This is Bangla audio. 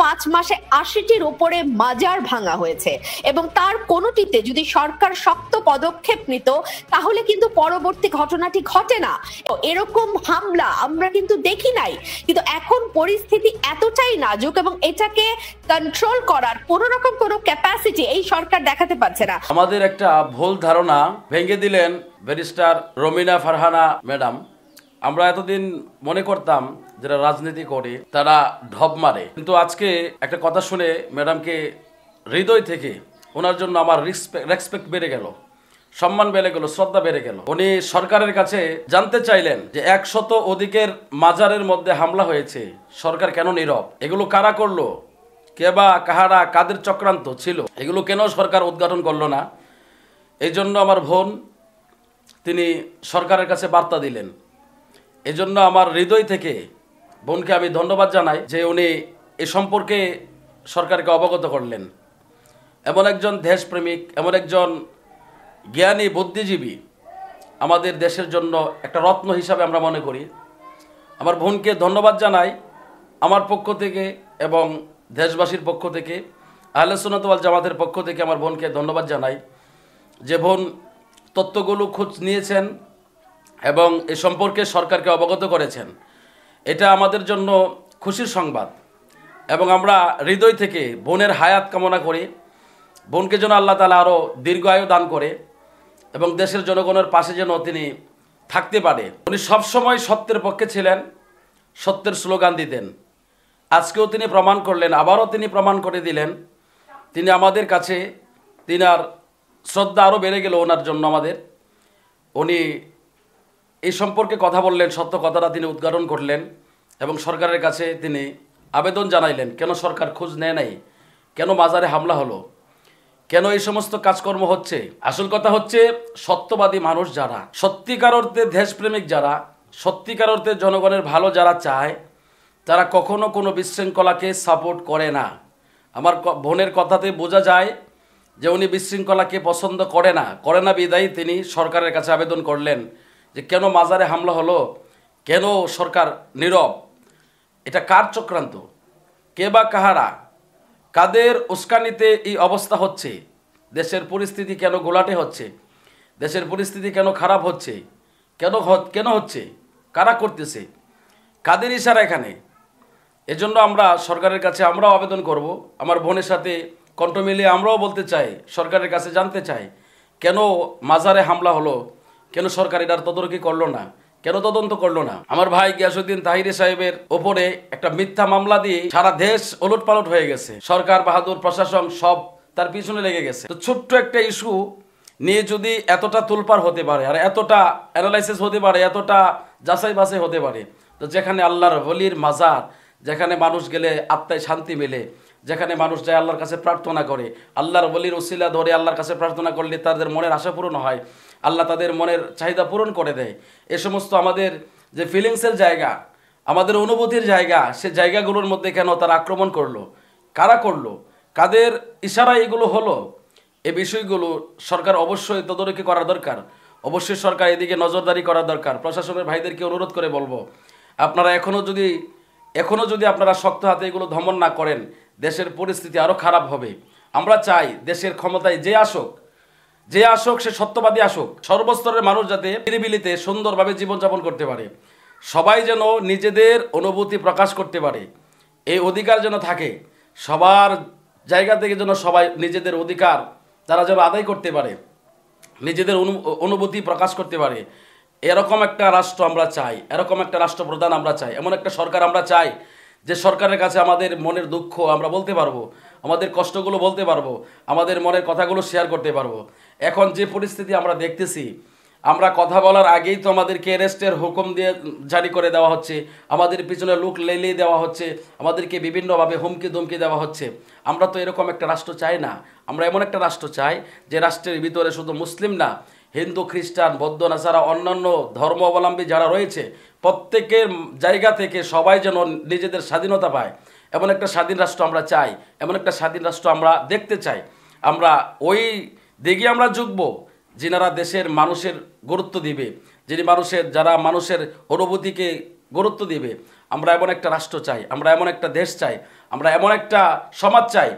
5 মাসে 80টির উপরে মাজার ভাঙা হয়েছে এবং তার কোনোটিতে যদি সরকার শক্ত পদক্ষেপ নিত তাহলে কিন্তু পরবর্তী ঘটনাটি ঘটে না। এরকম হামলা আমরা কিন্তু দেখি নাই, কিন্তু এখন পরিস্থিতি এতটাই নাজুক এবং এটাকে কন্ট্রোল করার কোনো রকম কোনো ক্যাপাসিটি এই সরকার দেখাতে পারছে না। আমাদের একটা ভুল ধারণা ভেঙে দিলেন ব্যারিস্টার রমিনা ফারহানা ম্যাডাম। আমরা এতদিন মনে করতাম যারা রাজনীতি করে তারা ঢপ মারে, কিন্তু আজকে একটা কথা শুনে ম্যাডামকে হৃদয় থেকে ওনার জন্য আমার রেসপেক্ট বেড়ে গেল, সম্মান বেড়ে গেল, শ্রদ্ধা বেড়ে গেল। উনি সরকারের কাছে জানতে চাইলেন যে 100 অধিকের মাজারের মধ্যে হামলা হয়েছে, সরকার কেন নীরব? এগুলো কারা করলো? কে বা কাহারা, কাদের চক্রান্ত ছিল? এগুলো কেন সরকার উদ্ঘাটন করলো না? এই জন্য আমার বোন তিনি সরকারের কাছে বার্তা দিলেন। এই জন্য আমার হৃদয় থেকে বোনকে আমি ধন্যবাদ জানাই যে উনি এ সম্পর্কে সরকারকে অবগত করলেন। এমন একজন দেশপ্রেমিক, এমন একজন জ্ঞানী বুদ্ধিজীবী আমাদের দেশের জন্য একটা রত্ন হিসাবে আমরা মনে করি। আমার বোনকে ধন্যবাদ জানাই আমার পক্ষ থেকে এবং দেশবাসীর পক্ষ থেকে, আহলে সুন্নাত ওয়াল জামাতের পক্ষ থেকে আমার বোনকে ধন্যবাদ জানাই যে বোন তথ্যগুলো খোঁজ নিয়েছেন এবং এ সম্পর্কে সরকারকে অবগত করেছেন। এটা আমাদের জন্য খুশির সংবাদ এবং আমরা হৃদয় থেকে বোনের হায়াত কামনা করি। বোনকে যেন আল্লাহ তাআলা আরও দীর্ঘায়ু দান করে এবং দেশের জনগণের পাশে যেন তিনি থাকতে পারে। উনি সবসময় সত্যের পক্ষে ছিলেন, সত্যের স্লোগান দিতেন। আজকেও তিনি প্রমাণ করলেন, আবারও তিনি প্রমাণ করে দিলেন। তিনি আমাদের কাছে, তিনার শ্রদ্ধা আরও বেড়ে গেল ওনার জন্য আমাদের। উনি এই সম্পর্কে কথা বললেন, সত্য কথাটা তিনি উদ্ঘাটন করলেন এবং সরকারের কাছে তিনি আবেদন জানাইলেন কেন সরকার খোঁজ নেয় নাই, কেন মাজারে হামলা হলো, কেন এই সমস্ত কাজকর্ম হচ্ছে। আসল কথা হচ্ছে সত্যবাদী মানুষ যারা, সত্যিকার অর্থে দেশপ্রেমিক যারা, সত্যিকার অর্থে জনগণের ভালো যারা চায়, তারা কখনো কোনো বিশৃঙ্খলাকে সাপোর্ট করে না। আমার বোনের কথাতে বোঝা যায় যে উনি বিশৃঙ্খলাকে পছন্দ করে না বিদায়ী তিনি সরকারের কাছে আবেদন করলেন যে কেন মাজারে হামলা হলো, কেন সরকার নীরব, এটা কার চক্রান্ত, কে বা কাহারা, কাদের উস্কানিতে এই অবস্থা হচ্ছে, দেশের পরিস্থিতি কেন গোলাটে হচ্ছে, দেশের পরিস্থিতি কেন খারাপ হচ্ছে, কেন হচ্ছে, কারা করতেছে, কাদের ইশারা এখানে। এজন্য আমরা সরকারের কাছে আমরাও আবেদন করব। আমার বোনের সাথে কণ্ঠ মিলিয়ে আমরাও বলতে চাই, সরকারের কাছে জানতে চাই কেন মাজারে হামলা হলো, কেন সরকার এটার তদারকি করলো না, কেন তদন্ত করলো না। আমার ভাই গিয়াসউদ্দিন তাহিরি সাহেবের ওপরে একটা মিথ্যা মামলা দিয়ে সারা দেশ ওলটপালট হয়ে গেছে, সরকার বাহাদুর প্রশাসন সব তার পিছনে লেগে গেছে। তো ছোট্ট একটা ইস্যু নিয়ে যদি এতটা তোলপাড় হতে পারে আর এতটা অ্যানালাইসিস হতে পারে, এতটা যাচাই বাছাই হতে পারে, তো যেখানে আল্লাহর ওলির মাজার, যেখানে মানুষ গেলে আত্মায় শান্তি মেলে, যেখানে মানুষ যায় আল্লাহর কাছে প্রার্থনা করে, আল্লাহর ওলির ওসিলা ধরে আল্লাহর কাছে প্রার্থনা করলে তাদের মনের আশা পূরণ হয়, আল্লাহ তাদের মনের চাহিদা পূরণ করে দেয়। এ সমস্ত আমাদের যে ফিলিংসের জায়গা, আমাদের অনুভূতির জায়গা, সে জায়গাগুলোর মধ্যে কেন তারা আক্রমণ করলো, কারা করলো, কাদের ইশারায় এগুলো হলো, এই বিষয়গুলো সরকার অবশ্যই তদারকি করা দরকার। অবশ্যই সরকার এদিকে নজরদারি করা দরকার। প্রশাসনের ভাইদেরকে অনুরোধ করে বলবো, আপনারা এখনও যদি আপনারা শক্ত হাতে এগুলো দমন না করেন, দেশের পরিস্থিতি আরও খারাপ হবে। আমরা চাই দেশের ক্ষমতায় যে আসুক সে সত্যবাদী আসুক, সর্বস্তরের মানুষ যাতে নিরিবিলিতে সুন্দরভাবে জীবনযাপন করতে পারে, সবাই যেন নিজেদের অনুভূতি প্রকাশ করতে পারে, এই অধিকার যেন থাকে। সবার জায়গা থেকে যেন সবাই নিজেদের অধিকার তারা যেন আদায় করতে পারে, নিজেদের অনুভূতি প্রকাশ করতে পারে। এরকম একটা রাষ্ট্র আমরা চাই, এরকম একটা রাষ্ট্রপ্রধান আমরা চাই, এমন একটা সরকার আমরা চাই যে সরকারের কাছে আমাদের মনের দুঃখ আমরা বলতে পারবো, আমাদের কষ্টগুলো বলতে পারবো, আমাদের মনের কথাগুলো শেয়ার করতে পারবো। এখন যে পরিস্থিতি আমরা দেখতেছি, আমরা কথা বলার আগেই তো আমাদেরকে অ্যারেস্টের হুকুম দিয়ে জারি করে দেওয়া হচ্ছে, আমাদের পিছনে লোক লেলিয়ে দেওয়া হচ্ছে, আমাদেরকে বিভিন্নভাবে হুমকি ধমকি দেওয়া হচ্ছে। আমরা তো এরকম একটা রাষ্ট্র চাই না। আমরা এমন একটা রাষ্ট্র চাই যে রাষ্ট্রের ভিতরে শুধু মুসলিম না, হিন্দু, খ্রিস্টান, বৌদ্ধ, নাসারা, অন্যান্য ধর্মাবলম্বী যারা রয়েছে প্রত্যেকের জায়গা থেকে সবাই যেন নিজেদের স্বাধীনতা পায়, এমন একটা স্বাধীন রাষ্ট্র আমরা চাই, এমন একটা স্বাধীন রাষ্ট্র আমরা দেখতে চাই। আমরা ওই দিকে আমরা ঝুঁকবো যিনারা দেশের মানুষের গুরুত্ব দিবে, যারা মানুষের অনুভূতিকে গুরুত্ব দিবে। আমরা এমন একটা রাষ্ট্র চাই, আমরা এমন একটা দেশ চাই, আমরা এমন একটা সমাজ চাই